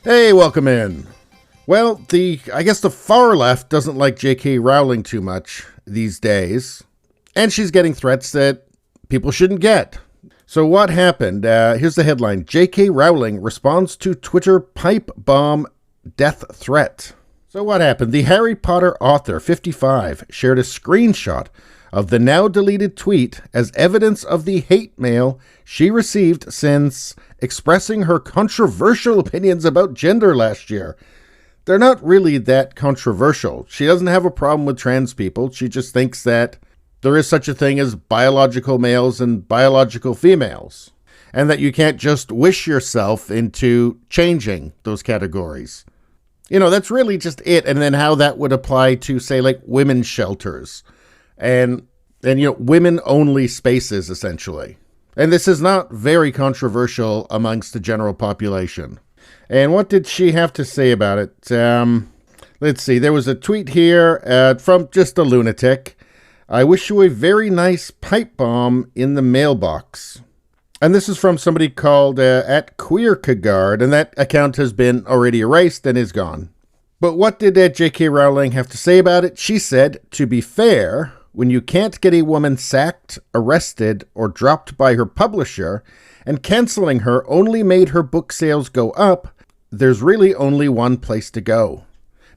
Hey, welcome in. Well, I guess the far left doesn't like J.K. Rowling too much these days, and she's getting threats that people shouldn't get. So what happened? Here's the headline. J.K. Rowling responds to Twitter pipe bomb death threat. So what happened? The Harry Potter author, 55, shared a screenshot of the now deleted tweet as evidence of the hate mail she received since expressing her controversial opinions about gender last year. They're not really that controversial. She doesn't have a problem with trans people. She just thinks that there is such a thing as biological males and biological females, and that you can't just wish yourself into changing those categories. You know, that's really just it. And then how that would apply to, say, like women's shelters and women-only spaces, essentially. And this is not very controversial amongst the general population. And what did she have to say about it? Let's see. There was a tweet here from just a lunatic. I wish you a very nice pipe bomb in the mailbox. And this is from somebody called @QueerKagard, and that account has been already erased and is gone. But what did J.K. Rowling have to say about it? She said, to be fair, when you can't get a woman sacked, arrested, or dropped by her publisher, and canceling her only made her book sales go up, there's really only one place to go.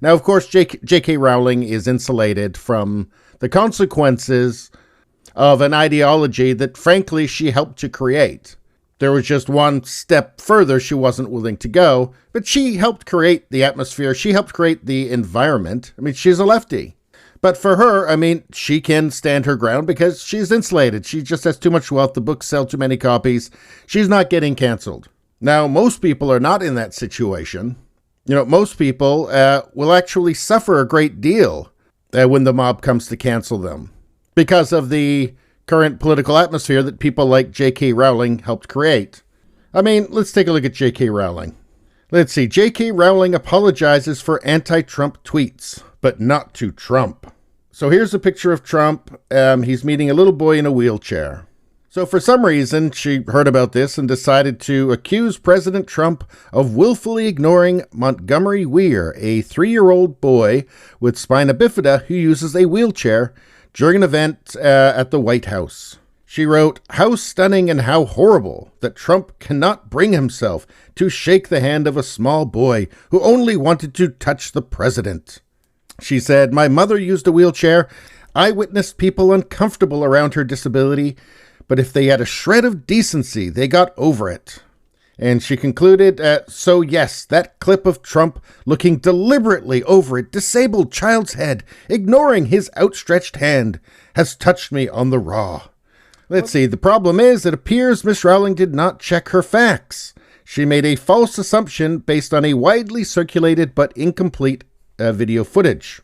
Now, of course, J.K. Rowling is insulated from the consequences of an ideology that, frankly, she helped to create. There was just one step further she wasn't willing to go, but she helped create the atmosphere. She helped create the environment. I mean, she's a lefty. But for her, I mean, she can stand her ground because she's insulated. She just has too much wealth. The books sell too many copies. She's not getting canceled. Now, most people are not in that situation. You know, most people will actually suffer a great deal when the mob comes to cancel them because of the current political atmosphere that people like J.K. Rowling helped create. I mean, let's take a look at J.K. Rowling. Let's see. J.K. Rowling apologizes for anti-Trump tweets, but not to Trump. So here's a picture of Trump. He's meeting a little boy in a wheelchair. So for some reason, she heard about this and decided to accuse President Trump of willfully ignoring Montgomery Weir, a 3-year-old boy with spina bifida who uses a wheelchair during an event at the White House. She wrote, "How stunning and how horrible that Trump cannot bring himself to shake the hand of a small boy who only wanted to touch the president." She said, "My mother used a wheelchair. I witnessed people uncomfortable around her disability, but if they had a shred of decency, they got over it." And she concluded, so yes, that clip of Trump looking deliberately over a disabled child's head, ignoring his outstretched hand, has touched me on the raw. Let's see, the problem is, it appears Miss Rowling did not check her facts. She made a false assumption based on a widely circulated but incomplete video footage.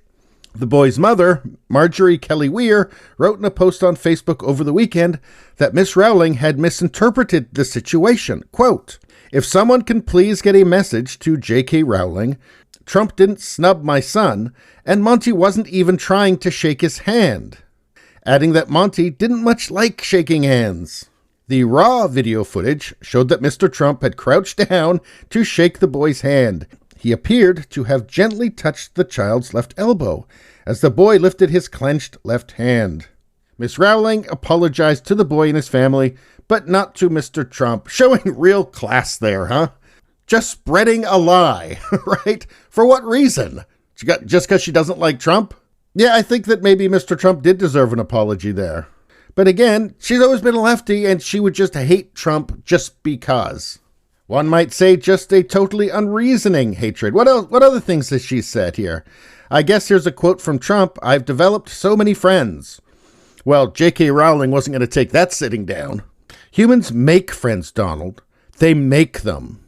The boy's mother, Marjorie Kelly Weir, wrote in a post on Facebook over the weekend that Miss Rowling had misinterpreted the situation. Quote, "If someone can please get a message to J.K. Rowling, Trump didn't snub my son, and Monty wasn't even trying to shake his hand," adding that Monty didn't much like shaking hands. The raw video footage showed that Mr. Trump had crouched down to shake the boy's hand. He appeared to have gently touched the child's left elbow as the boy lifted his clenched left hand. Miss Rowling apologized to the boy and his family, but not to Mr. Trump, showing real class there, huh? Just spreading a lie, right? For what reason? Just because she doesn't like Trump? Yeah, I think that maybe Mr. Trump did deserve an apology there. But again, she's always been a lefty, and she would just hate Trump just because. One might say just a totally unreasoning hatred. What else? What other things has she said here? I guess here's a quote from Trump. "I've developed so many friends." Well, J.K. Rowling wasn't going to take that sitting down. Humans make friends, Donald. They make them.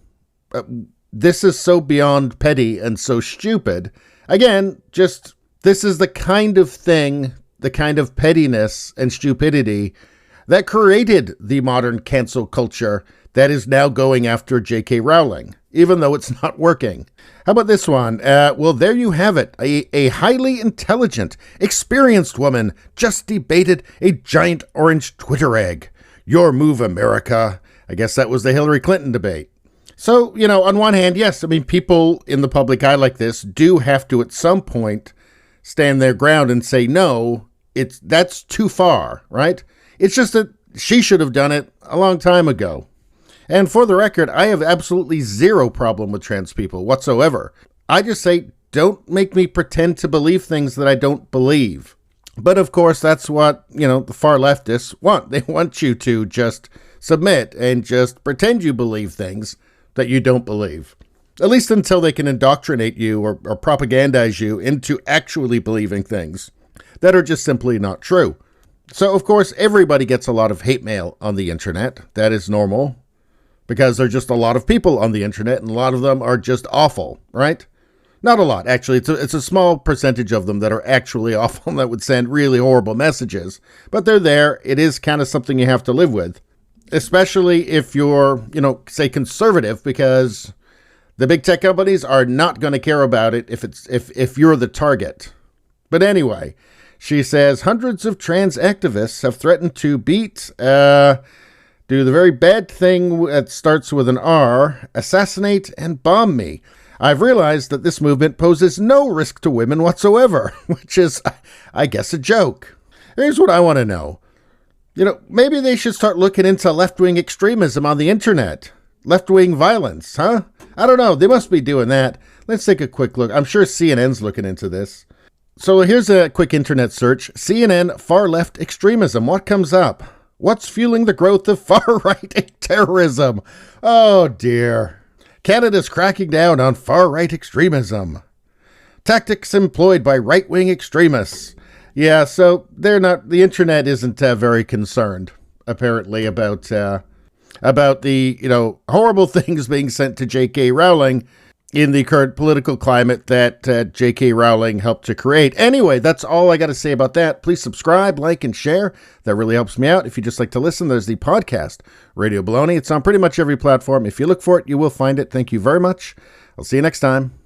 This is so beyond petty and so stupid. Again, just this is the kind of thing, the kind of pettiness and stupidity that created the modern cancel culture that is now going after J.K. Rowling, even though it's not working. How about this one? Well, there you have it. A highly intelligent, experienced woman just debated a giant orange Twitter egg. Your move, America. I guess that was the Hillary Clinton debate. So, on one hand, yes, I mean, people in the public eye like this do have to at some point stand their ground and say, no, that's too far, right? It's just that she should have done it a long time ago. And for the record, I have absolutely zero problem with trans people whatsoever. I just say, don't make me pretend to believe things that I don't believe. But of course, that's what, the far leftists want. They want you to just submit and just pretend you believe things that you don't believe. At least until they can indoctrinate you or propagandize you into actually believing things that are just simply not true. So, of course, everybody gets a lot of hate mail on the internet. That is normal because there are just a lot of people on the internet and a lot of them are just awful, right? Not a lot, actually. It's a small percentage of them that are actually awful and that would send really horrible messages. But they're there. It is kind of something you have to live with, especially if you're, say conservative, because the big tech companies are not going to care about it if you're the target. But anyway, she says hundreds of trans activists have threatened to do the very bad thing that starts with an R, assassinate and bomb me. I've realized that this movement poses no risk to women whatsoever, which is, I guess, a joke. Here's what I want to know. Maybe they should start looking into left-wing extremism on the internet. Left-wing violence, huh? I don't know. They must be doing that. Let's take a quick look. I'm sure CNN's looking into this. So here's a quick internet search. CNN far-left extremism. What comes up? What's fueling the growth of far-right terrorism? Oh, dear. Canada's cracking down on far-right extremism. Tactics employed by right-wing extremists. Yeah, so the internet isn't very concerned, apparently, about the, horrible things being sent to J.K. Rowling in the current political climate that J.K. Rowling helped to create. Anyway, that's all I got to say about that. Please subscribe, like, and share. That really helps me out. If you just like to listen, there's the podcast, Radio Baloney. It's on pretty much every platform. If you look for it, you will find it. Thank you very much. I'll see you next time.